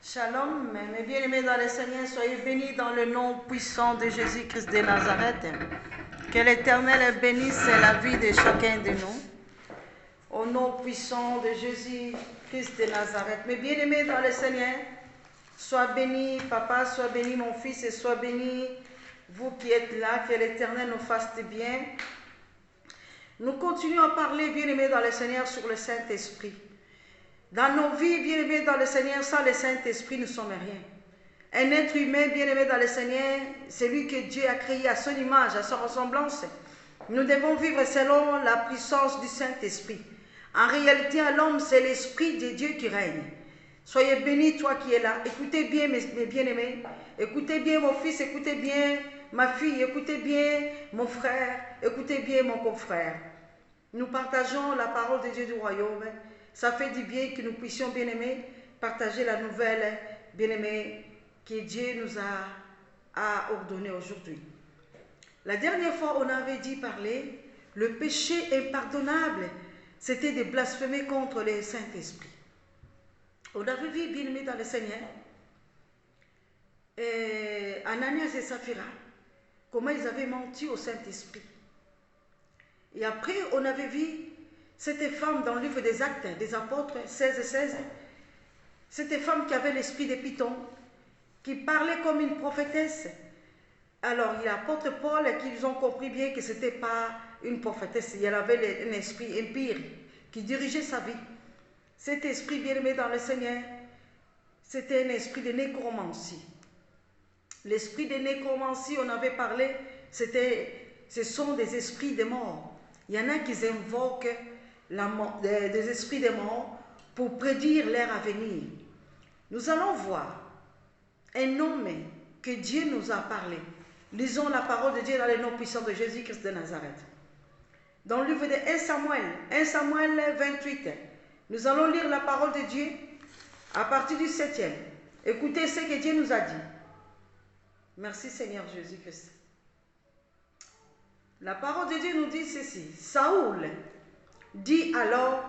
Shalom, mes bien-aimés dans le Seigneur, soyez bénis dans le nom puissant de Jésus-Christ de Nazareth. Que l'Éternel bénisse la vie de chacun de nous. Au nom puissant de Jésus-Christ de Nazareth. Mes bien-aimés dans le Seigneur, sois béni, papa, sois béni mon fils et sois béni vous qui êtes là. Que l'Éternel nous fasse du bien. Nous continuons à parler, bien-aimés dans le Seigneur, sur le Saint-Esprit. Dans nos vies, bien-aimés dans le Seigneur, sans le Saint-Esprit, nous ne sommes rien. Un être humain, bien-aimé dans le Seigneur, c'est lui que Dieu a créé à son image, à son ressemblance. Nous devons vivre selon la puissance du Saint-Esprit. En réalité, à l'homme, c'est l'Esprit de Dieu qui règne. Soyez bénis, toi qui es là. Écoutez bien, mes bien-aimés. Écoutez bien, mon fils. Écoutez bien, ma fille. Écoutez bien, mon frère. Écoutez bien, mon confrère. Nous partageons la parole de Dieu du royaume. Ça fait du bien que nous puissions, bien-aimés, partager la nouvelle, bien-aimés, que Dieu nous a ordonnée aujourd'hui. La dernière fois, on avait dit parler, le péché impardonnable, c'était de blasphémer contre le Saint-Esprit. On avait vu, bien-aimés dans le Seigneur, Ananias et Saphira, comment ils avaient menti au Saint-Esprit. Et après, on avait vu cette femme dans le livre des Actes des Apôtres 16. Cette femme qui avait l'esprit de Python, qui parlait comme une prophétesse. Alors, il y a l'apôtre Paul qui ont compris bien que ce n'était pas une prophétesse. Il y avait un esprit impire qui dirigeait sa vie. Cet esprit bien-aimé dans le Seigneur, c'était un esprit de nécromancie. L'esprit de nécromancie, on avait parlé, ce sont des esprits de mort. Il y en a qui invoquent des esprits de mort pour prédire leur avenir. Nous allons voir un homme que Dieu nous a parlé. Lisons la parole de Dieu dans le nom puissant de Jésus-Christ de Nazareth. Dans le livre de 1 Samuel 28, nous allons lire la parole de Dieu à partir du 7e. Écoutez ce que Dieu nous a dit. Merci Seigneur Jésus-Christ. La parole de Dieu nous dit ceci. Saoul dit alors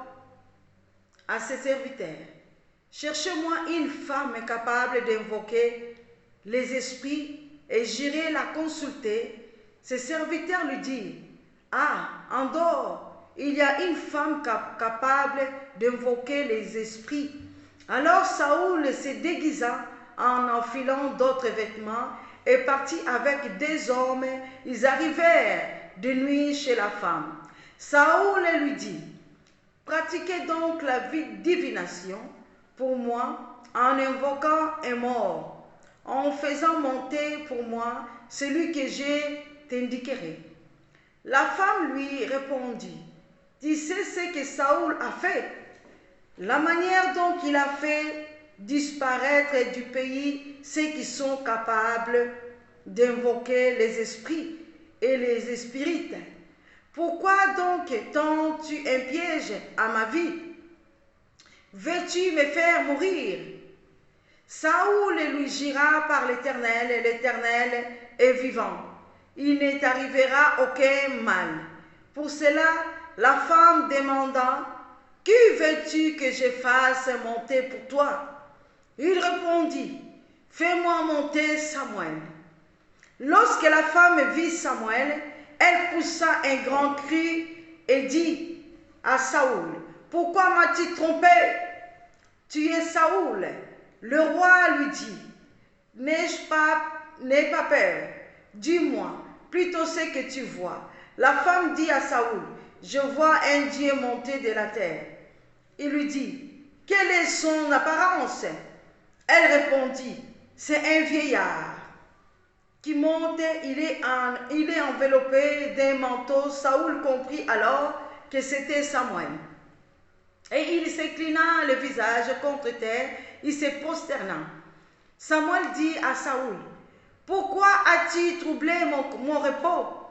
à ses serviteurs, cherchez-moi une femme capable d'invoquer les esprits et j'irai la consulter. Ses serviteurs lui disent, ah, en dehors, il y a une femme capable d'invoquer les esprits. Alors Saoul se déguisa en enfilant d'autres vêtements et partit avec des hommes. Ils arrivèrent de nuit chez la femme. Saoul lui dit, pratiquez donc la divination pour moi en invoquant un mort, en faisant monter pour moi celui que je t'indiquerai. La femme lui répondit, tu sais ce que Saoul a fait, la manière dont il a fait disparaître du pays ceux qui sont capables d'invoquer les esprits et les espirites. Pourquoi donc tends-tu un piège à ma vie? Veux-tu me faire mourir? Saoul lui jura par l'Éternel, et l'Éternel est vivant. Il ne t'arrivera aucun mal. Pour cela, la femme demanda, que veux-tu que je fasse monter pour toi? Il répondit, fais-moi monter Samuel. Lorsque la femme vit Samuel, elle poussa un grand cri et dit à Saoul, pourquoi m'as-tu trompé? Tu es Saoul. Le roi lui dit, n'aie pas peur, dis-moi plutôt ce que tu vois. La femme dit à Saoul, je vois un Dieu monter de la terre. Il lui dit, quelle est son apparence? Elle répondit, c'est un vieillard qui monte, il est enveloppé d'un manteau. Saoul comprit alors que c'était Samuel. Et il s'inclina le visage contre terre, il se prosterna. Samuel dit à Saoul, pourquoi as-tu troublé mon repos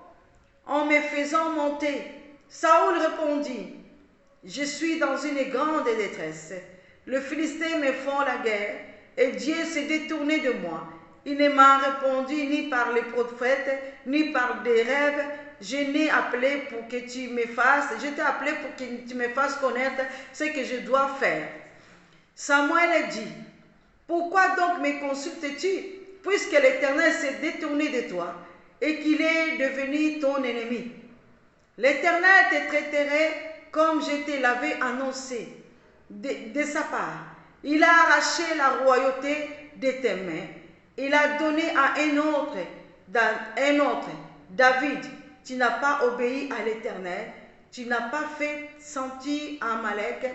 en me faisant monter? Saoul répondit, je suis dans une grande détresse. Les Philistins me font la guerre et Dieu s'est détourné de moi. Il ne m'a répondu ni par les prophètes, ni par des rêves. Je t'ai appelé pour que tu me fasses connaître ce que je dois faire. Samuel dit, Pourquoi donc me consultes-tu, puisque l'Éternel s'est détourné de toi et qu'il est devenu ton ennemi? L'Éternel te traiterait comme je te l'avais annoncé de sa part. Il a arraché la royauté de tes mains. Il a donné à un autre, David. Tu n'as pas obéi à l'Éternel. Tu n'as pas fait sentir à Amalek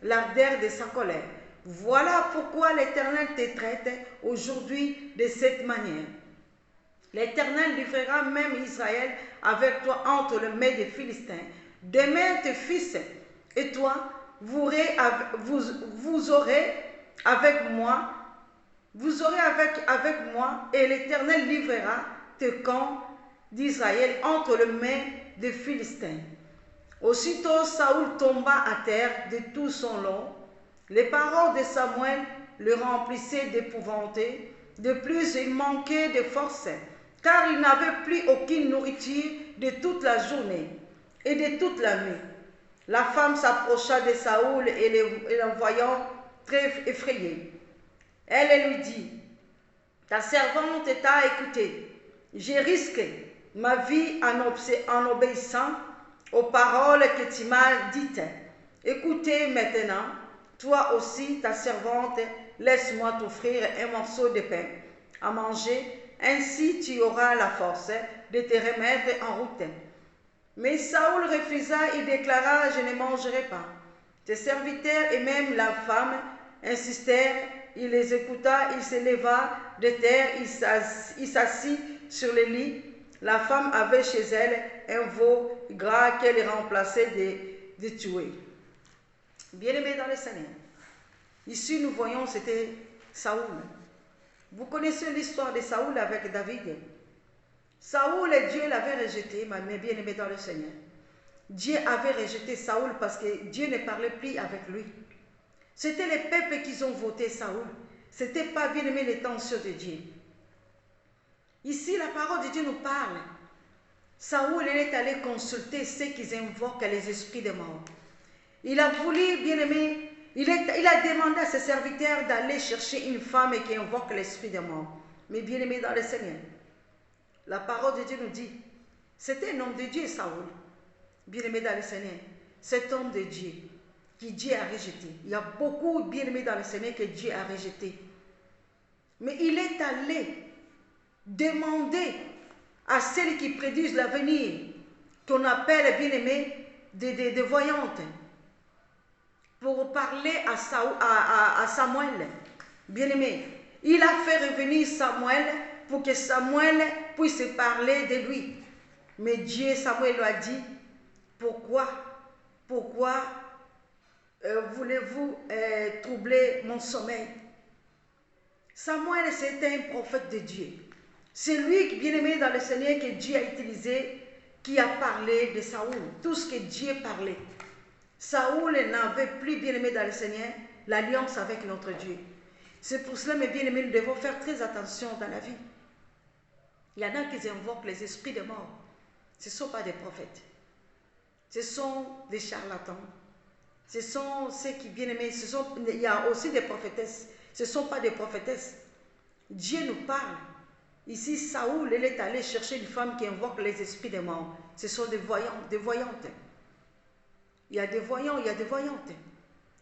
l'ardeur de sa colère. Voilà pourquoi l'Éternel te traite aujourd'hui de cette manière. L'Éternel livrera même Israël avec toi entre les mains des Philistins. Demain, tes fils et toi, vous aurez avec moi, et l'Éternel livrera tes camps d'Israël entre les mains des Philistins. Aussitôt, Saoul tomba à terre de tout son long. Les paroles de Samuel le remplissaient d'épouvante. De plus, il manquait de force, car il n'avait plus aucune nourriture de toute la journée et de toute la nuit. La femme s'approcha de Saoul et le voyant très effrayé. Elle lui dit, ta servante t'a écouté. J'ai risqué ma vie en obéissant aux paroles que tu m'as dites. Écoutez maintenant, toi aussi, ta servante, laisse-moi t'offrir un morceau de pain à manger, ainsi tu auras la force de te remettre en route. Mais Saoul refusa et déclara, je ne mangerai pas. Tes serviteurs et même la femme insistèrent, il les écouta, il se leva de terre, il s'assit sur le lit. La femme avait chez elle un veau gras qu'elle remplaçait de tuer. Bien-aimés dans le Seigneur, ici nous voyons c'était Saoul. Vous connaissez l'histoire de Saoul avec David. Saoul, Dieu l'avait rejeté, mes bien-aimés dans le Seigneur. Dieu avait rejeté Saoul parce que Dieu ne parlait plus avec lui. C'était les peuples qui ont voté Saoul. Ce n'était pas, bien-aimé, l'intention de Dieu. Ici, la parole de Dieu nous parle. Saoul, il est allé consulter ceux qui invoquent les esprits de mort. Il a voulu, bien-aimé, il a demandé à ses serviteurs d'aller chercher une femme qui invoque l'esprit de mort. Mais bien-aimé dans le Seigneur, la parole de Dieu nous dit, c'était un homme de Dieu, Saoul. Bien-aimé dans le Seigneur, cet homme de Dieu, qui Dieu a rejeté. Il y a beaucoup de bien-aimés dans le Seigneur que Dieu a rejeté. Mais il est allé demander à celles qui prédisent l'avenir, qu'on appelle bien-aimés des voyantes, pour parler à Samuel. Bien-aimé, il a fait revenir Samuel pour que Samuel puisse parler de lui. Mais Dieu, Samuel lui a dit, pourquoi voulez-vous troubler mon sommeil? Samuel, c'était un prophète de Dieu. C'est lui, bien-aimé dans le Seigneur, que Dieu a utilisé, qui a parlé de Saoul. Tout ce que Dieu parlait. Saoul n'avait plus, bien-aimé dans le Seigneur, l'alliance avec notre Dieu. C'est pour cela, mes bien-aimés, nous devons faire très attention dans la vie. Il y en a qui invoquent les esprits de mort. Ce ne sont pas des prophètes. Ce sont des charlatans. Ce sont ceux qui, bien-aimés, il y a aussi des prophétesses. Ce ne sont pas des prophétesses. Dieu nous parle. Ici, Saoul, il est allé chercher une femme qui invoque les esprits des morts. Ce sont des voyantes. Il y a des voyants, il y a des voyantes.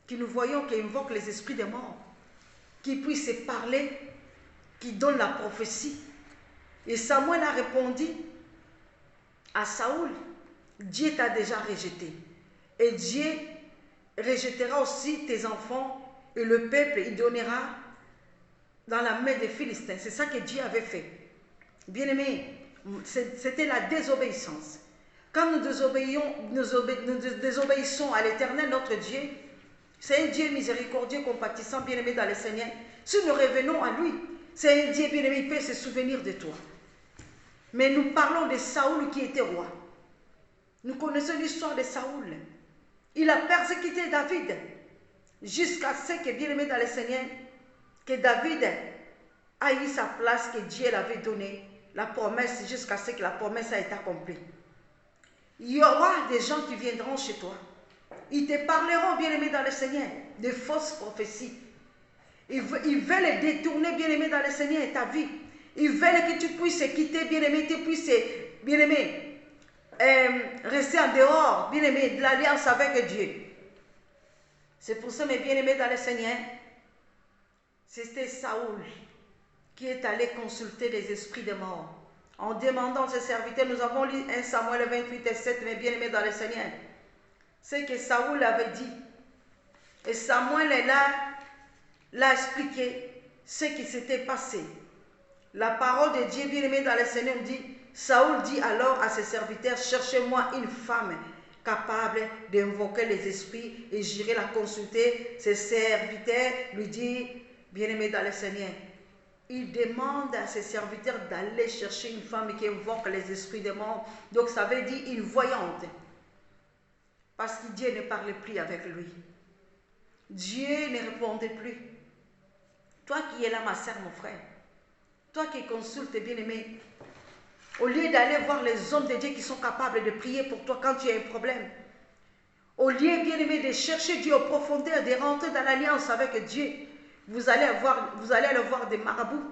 Qui nous voyons, qui invoquent les esprits des morts. Qui puissent parler, qui donnent la prophétie. Et Samuel a répondu à Saoul, Dieu t'a déjà rejeté. Et Dieu rejettera aussi tes enfants et le peuple, il donnera dans la main des Philistins. C'est ça que Dieu avait fait. Bien-aimés, c'était la désobéissance. Quand nous désobéissons à l'Éternel, notre Dieu, c'est un Dieu miséricordieux, compatissant, bien-aimé dans le Seigneur. Si nous revenons à lui, c'est un Dieu bien-aimé, il peut se souvenir de toi. Mais nous parlons de Saoul qui était roi. Nous connaissons l'histoire de Saoul. Il a persécuté David jusqu'à ce que, bien-aimé dans le Seigneur, que David a eu sa place que Dieu l'avait donnée, la promesse, jusqu'à ce que la promesse a été accomplie. Il y aura des gens qui viendront chez toi. Ils te parleront, bien-aimé dans le Seigneur, de fausses prophéties. Il veut les détourner, bien-aimé, dans le Seigneur et ta vie. Il veut que tu puisses quitter, bien-aimé, tu puisses, bien-aimé, rester en dehors, bien-aimé, de l'alliance avec Dieu. C'est pour ça, mes bien-aimés dans le Seigneur, c'était Saoul qui est allé consulter les esprits de mort. En demandant à ses serviteurs, nous avons lu 1 Samuel 28 et 7, mes bien-aimés dans le Seigneur. C'est que Saoul avait dit. Et Samuel est là, l'a expliqué ce qui s'était passé. La parole de Dieu, bien-aimé dans le Seigneur, dit, Saoul dit alors à ses serviteurs, cherchez-moi une femme capable d'invoquer les esprits, et j'irai la consulter. Ses serviteurs lui disent, bien-aimé dans le Seigneur, il demande à ses serviteurs d'aller chercher une femme qui invoque les esprits des morts. Donc ça veut dire une voyante. Parce que Dieu ne parlait plus avec lui. Dieu ne répondait plus. Toi qui es là, ma sœur, mon frère, toi qui consultes, bien-aimé, au lieu d'aller voir les hommes de Dieu qui sont capables de prier pour toi quand tu as un problème, au lieu, bien-aimé, de chercher Dieu en profondeur, de rentrer dans l'alliance avec Dieu, vous allez aller voir des marabouts.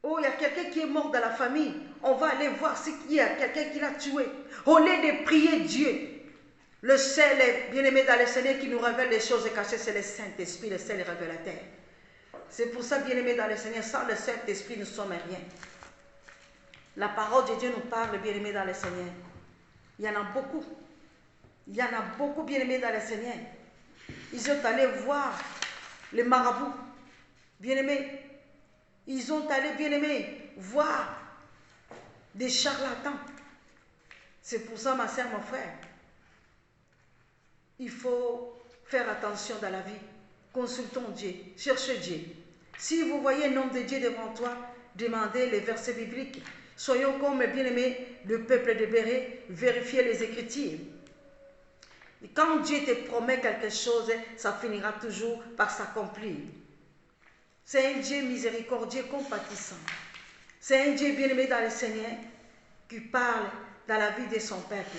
Oh, il y a quelqu'un qui est mort dans la famille. On va aller voir s'il y a quelqu'un qui l'a tué. Au lieu de prier Dieu, le seul, bien-aimé dans le Seigneur, qui nous révèle les choses cachées, c'est le Saint-Esprit, le seul révélateur. C'est pour ça, bien-aimé dans le Seigneur, sans le Saint-Esprit, nous ne sommes rien. La parole de Dieu nous parle, bien-aimé dans le Seigneur. Il y en a beaucoup. Il y en a beaucoup, bien-aimés dans le Seigneur. Ils sont allés voir les marabouts, bien-aimés. Ils sont allés, bien-aimés, voir des charlatans. C'est pour ça, ma soeur, mon frère, il faut faire attention dans la vie. Consultons Dieu, cherchez Dieu. Si vous voyez un homme de Dieu devant toi, demandez les versets bibliques. Soyons comme, bien-aimés, le peuple de Béret, vérifiez les Écritures. Et quand Dieu te promet quelque chose, ça finira toujours par s'accomplir. C'est un Dieu miséricordieux, compatissant. C'est un Dieu bien-aimé dans le Seigneur qui parle dans la vie de son peuple.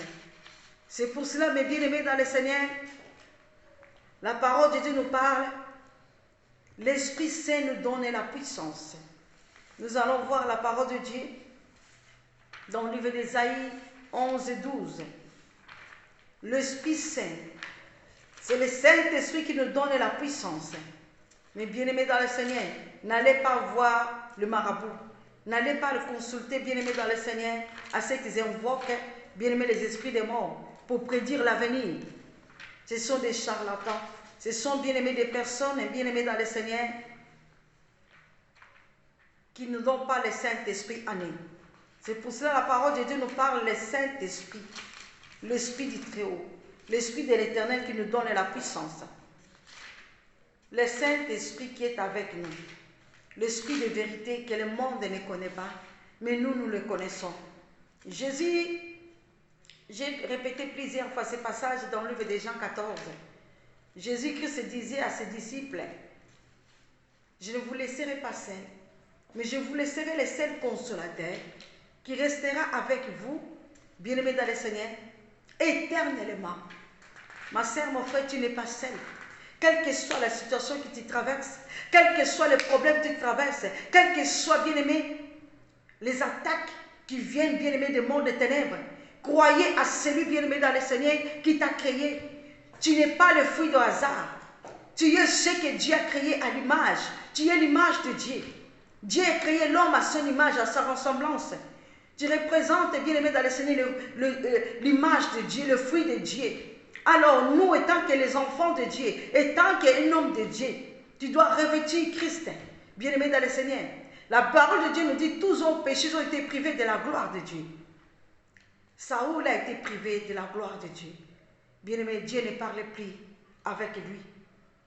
C'est pour cela, mes bien-aimés dans le Seigneur, la parole de Dieu nous parle. L'Esprit Saint nous donne la puissance. Nous allons voir la parole de Dieu dans le livre d'Ésaïe 11 et 12. L'Esprit Saint, c'est le Saint-Esprit qui nous donne la puissance. Mais bien-aimés dans le Seigneur, n'allez pas voir le marabout. N'allez pas le consulter, bien-aimés dans le Seigneur, à ceux qui invoquent, bien-aimés, les esprits des morts, pour prédire l'avenir. Ce sont des charlatans. Ce sont, bien-aimés, des personnes, bien-aimés dans le Seigneur, qui ne donnent pas le Saint-Esprit à nous. C'est pour cela que la parole de Dieu nous parle, le Saint-Esprit, l'Esprit du Très-Haut, l'Esprit de l'Éternel qui nous donne la puissance. Le Saint-Esprit qui est avec nous, l'Esprit de vérité que le monde ne connaît pas, mais nous, nous le connaissons. Jésus, j'ai répété plusieurs fois ce passage dans le livre de Jean 14. Jésus-Christ disait à ses disciples, je ne vous laisserai pas seul, mais je vous laisserai le seul consolateur qui restera avec vous, bien-aimés dans le Seigneur, éternellement. Ma sœur, mon frère, tu n'es pas seul. Quelle que soit la situation que tu traverses, quel que soit le problème que tu traverses, quel que soit, bien-aimé, les attaques qui viennent, bien-aimé, du monde des ténèbres, croyez à celui, bien-aimé, dans le Seigneur qui t'a créé. Tu n'es pas le fruit de hasard. Tu es ce que Dieu a créé à l'image. Tu es l'image de Dieu. Dieu a créé l'homme à son image, à sa ressemblance. Tu représentes, bien-aimé, dans le Seigneur, l'image de Dieu, le fruit de Dieu. Alors nous, étant que les enfants de Dieu, étant qu'un homme de Dieu, tu dois revêtir Christ, bien-aimé dans le Seigneur. La parole de Dieu nous dit, tous ont péché, ils ont été privés de la gloire de Dieu. Saoul a été privé de la gloire de Dieu. Bien-aimé, Dieu ne parlait plus avec lui.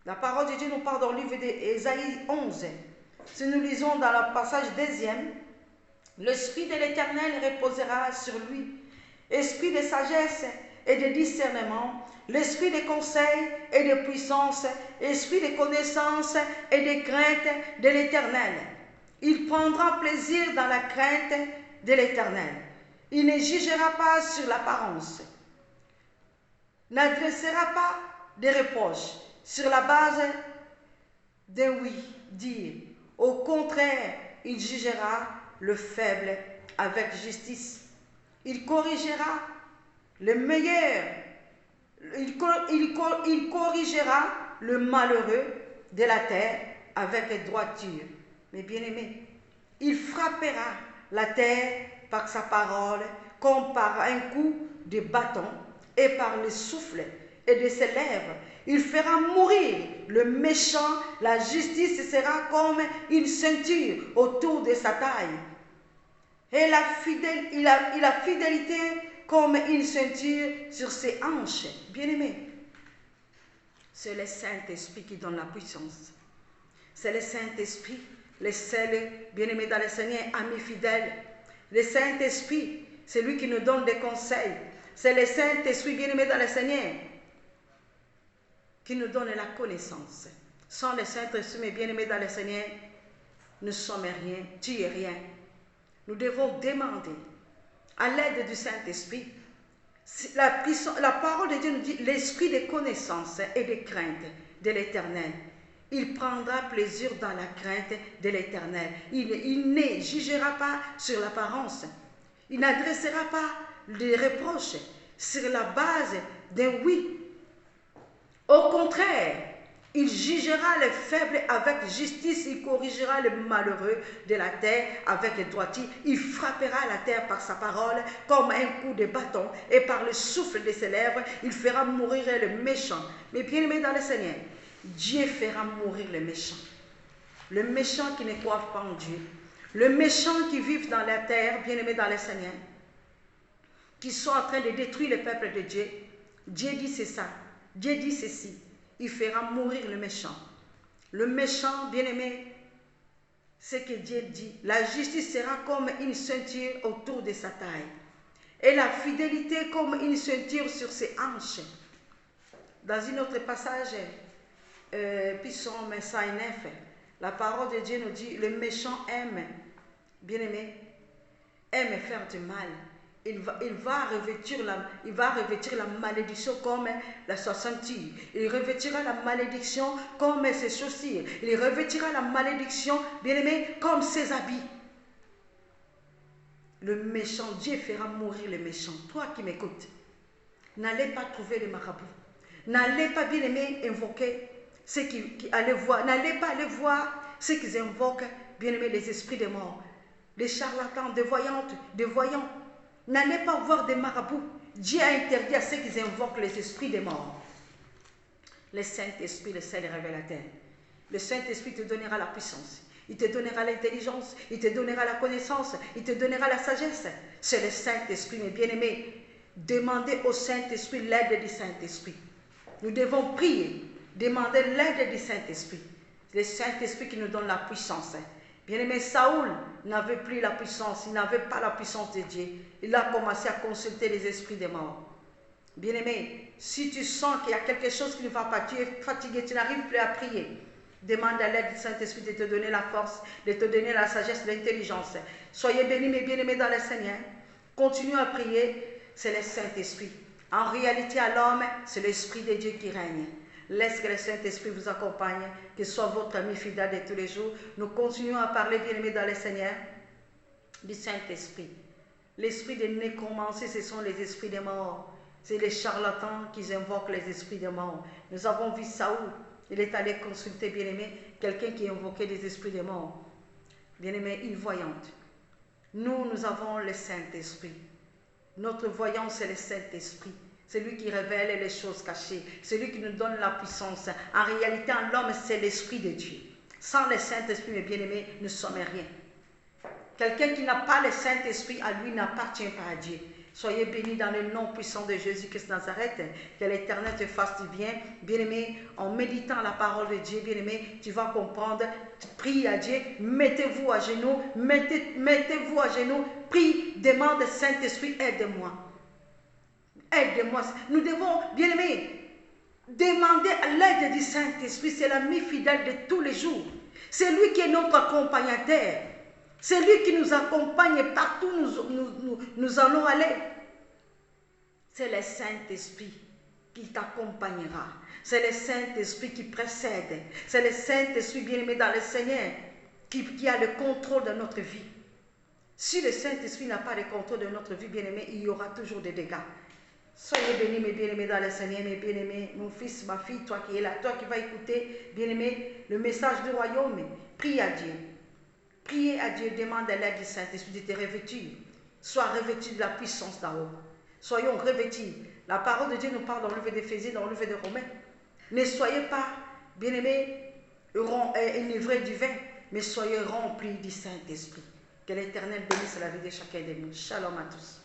La parole de Dieu nous parle dans le livre d'Ésaïe 11. Si nous lisons dans le passage 2e, l'Esprit de l'Éternel reposera sur lui, esprit de sagesse et de discernement, l'esprit de conseil et de puissance, esprit de connaissance et de crainte de l'Éternel. Il prendra plaisir dans la crainte de l'Éternel. Il ne jugera pas sur l'apparence, n'adressera pas de reproches sur la base d'un oui, dire. Au contraire, il jugera le faible avec justice. Il corrigera le meilleur. Il corrigera le malheureux de la terre avec droiture. Mais bien aimé, il frappera la terre par sa parole comme par un coup de bâton et par le souffle et de ses lèvres. Il fera mourir le méchant. La justice sera comme une ceinture autour de sa taille. Et la fidélité comme une ceinture sur ses hanches. Bien-aimé, c'est le Saint-Esprit qui donne la puissance. C'est le Saint-Esprit, le seul bien-aimé dans le Seigneur, ami fidèle. Le Saint-Esprit, c'est lui qui nous donne des conseils. C'est le Saint-Esprit, bien-aimé dans le Seigneur, qui nous donne la connaissance. Sans le Saint-Esprit, mes bien-aimés dans le Seigneur, nous ne sommes rien, tu es rien. Nous devons demander, à l'aide du Saint-Esprit, la parole de Dieu nous dit, l'esprit de connaissance et de crainte de l'Éternel. Il prendra plaisir dans la crainte de l'Éternel. Il ne jugera pas sur l'apparence. Il n'adressera pas des reproches sur la base d'un oui. Au contraire, il jugera les faibles avec justice, il corrigera les malheureux de la terre avec droiture. Il frappera la terre par sa parole comme un coup de bâton et par le souffle de ses lèvres, il fera mourir le méchant. Mais bien aimé dans le Seigneur, Dieu fera mourir le méchant. Le méchant qui ne croit pas en Dieu. Le méchant qui vit dans la terre, bien aimé dans le Seigneur, qui sont en train de détruire le peuple de Dieu. Dieu dit c'est ça. Dieu dit ceci. Il fera mourir le méchant. Le méchant, bien-aimé, c'est que Dieu dit. La justice sera comme une ceinture autour de sa taille. Et la fidélité comme une ceinture sur ses hanches. Dans un autre passage, Psaume 109, la parole de Dieu nous dit, le méchant aime, bien-aimé, aime faire du mal. Il va revêtir la malédiction comme sa ceinture. Il revêtira la malédiction comme ses chaussures. Il revêtira la malédiction, bien-aimé, comme ses habits. Le méchant, Dieu fera mourir le méchant. Toi qui m'écoutes, n'allez pas trouver le marabout. N'allez pas, bien-aimé, invoquer ceux qui allaient voir. N'allez pas aller voir ceux qui invoquent, bien-aimé, les esprits des morts, les charlatans, des voyants. N'allez pas voir des marabouts. Dieu a interdit à ceux qui invoquent les esprits des morts. Le Saint-Esprit, le seul révélateur. Le Saint-Esprit te donnera la puissance. Il te donnera l'intelligence. Il te donnera la connaissance. Il te donnera la sagesse. C'est le Saint-Esprit, mes bien-aimés. Demandez au Saint-Esprit l'aide du Saint-Esprit. Nous devons prier. Demander l'aide du Saint-Esprit. C'est le Saint-Esprit qui nous donne la puissance. Bien-aimé, Saoul n'avait plus la puissance, il n'avait pas la puissance de Dieu. Il a commencé à consulter les esprits des morts. Bien-aimé, si tu sens qu'il y a quelque chose qui ne va pas, tu es fatigué, tu n'arrives plus à prier, demande à l'aide du Saint-Esprit de te donner la force, de te donner la sagesse, l'intelligence. Soyez bénis, mes bien-aimés dans le Seigneur. Continuez à prier, c'est le Saint-Esprit. En réalité, à l'homme, c'est l'Esprit de Dieu qui règne. Laisse que le Saint-Esprit vous accompagne, qu'il soit votre ami fidèle de tous les jours. Nous continuons à parler, bien-aimés dans le Seigneur, du Saint-Esprit. L'esprit des nécromanciers, ce sont les esprits des morts. C'est les charlatans qui invoquent les esprits des morts. Nous avons vu Saoul, il est allé consulter, bien-aimé, quelqu'un qui invoquait les esprits des morts. Bien-aimé, une voyante. Nous avons le Saint-Esprit. Notre voyant, c'est le Saint-Esprit. C'est lui qui révèle les choses cachées. C'est lui qui nous donne la puissance. En réalité, en l'homme, c'est l'Esprit de Dieu. Sans le Saint-Esprit, mes bien-aimés, nous ne sommes rien. Quelqu'un qui n'a pas le Saint-Esprit, à lui n'appartient pas à Dieu. Soyez bénis dans le nom puissant de Jésus-Christ Nazareth. Que l'Éternel te fasse du bien. Bien-aimé, en méditant la parole de Dieu, bien-aimé, tu vas comprendre. Prie à Dieu. Mettez-vous à genoux. Mettez-vous à genoux. Prie, demande, Saint-Esprit, aide-moi. Aide-moi. Nous devons, bien-aimés, demander à l'aide du Saint-Esprit. C'est l'ami fidèle de tous les jours. C'est lui qui est notre accompagnateur. C'est lui qui nous accompagne partout où nous allons aller. C'est le Saint-Esprit qui t'accompagnera. C'est le Saint-Esprit qui précède. C'est le Saint-Esprit bien-aimé dans le Seigneur qui a le contrôle de notre vie. Si le Saint-Esprit n'a pas le contrôle de notre vie, bien-aimé, il y aura toujours des dégâts. Soyez bénis, mes bien-aimés dans le Seigneur, mes bien-aimés, mon fils, ma fille, toi qui es là, toi qui vas écouter, bien-aimé, le message du royaume. Prie à Dieu. Priez à Dieu, demande l'aide du Saint-Esprit de te revêtir. Sois revêtu de la puissance d'en haut. Soyons revêtus. La parole de Dieu nous parle dans le livre d'Éphésiens, dans le livre de Romains. Ne soyez pas, bien-aimés, enivrés du vin, mais soyez remplis du Saint-Esprit. Que l'Éternel bénisse la vie de chacun de nous. Shalom à tous.